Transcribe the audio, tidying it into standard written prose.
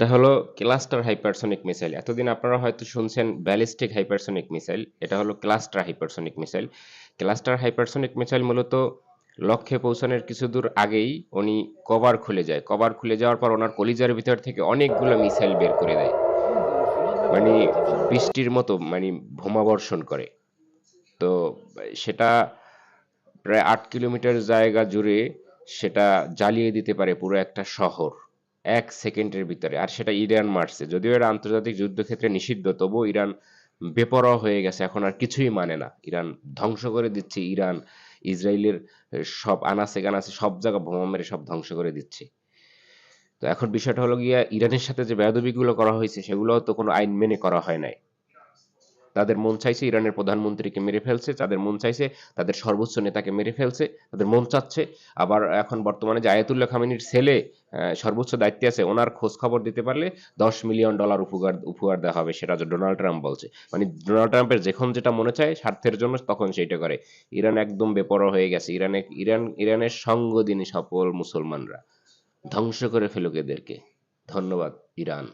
এটা হলো cluster hypersonic missile. এতদিন আপনারা হয়তো শুনছেন ব্যালিস্টিক হাইপারসনিক মিসাইল। এটা হলো cluster hypersonic missile. Cluster hypersonic missile মূলত লক্ষ্যে পৌঁছানোর কিছু দূর আগেই উনি কভার খুলে যায়। কভার খুলে যাওয়ার পর ওনার কলিজার ভিতর থেকে অনেকগুলো মিসাইল বের করে দেয়। মানে বৃষ্টির মতো বোমাবর্ষণ করে। তো সেটা প্রায় ৮ কিলোমিটার জায়গা জুড়ে সেটা জ্বালিয়ে দিতে পারে পুরো একটা শহর ১ সেকেন্ডের ভিতরে। আর সেটা ইরান মারছে। যদিও এটা আন্তর্জাতিক যুদ্ধক্ষেত্রে নিষিদ্ধ, তবুও ইরান বেপরোয়া হয়ে গেছে। এখন আর কিছুই মানে না। ইরান ধ্বংস করে দিচ্ছে। ইরান, ইসরায়েলের সব আনাচে-কানাচে সব জায়গা বোমা মেরে সব ধ্বংস করে দিচ্ছে। তো এখন বিষয়টা হলো গিয়া ইরানের সাথে যে বেয়াদবিগুলো করা হয়েছে সেগুলোও তো কোনো আইন মেনে করা হয় নাই। তাদের মন চাইছে ইরানের প্রধানমন্ত্রীকে মেরে ফেলছে, তাদের মন চাইছে তাদের সর্বোচ্চ নেতাকে মেরে ফেলছে, তাদের মন চাচ্ছে আবার এখন বর্তমানে যে আয়াতুল্লাহ খামেনির ছেলে সর্বোচ্চ দায়িত্বে আছে, ওনার খোঁজ খবর দিতে পারলে $10 মিলিয়ন উপহার দেওয়া হবে, সেটা যে ডোনাল্ড ট্রাম্প বলছে। মানে ডোনাল্ড ট্রাম্পের যখন যেটা মনে চায় স্বার্থের জন্য তখন সেইটা করে। ইরান একদম বেপরোয়া হয়ে গেছে। ইরানের সঙ্গ দিন সকল মুসলমানরা। ধ্বংস করে ফেলুক এদেরকে। ধন্যবাদ ইরান।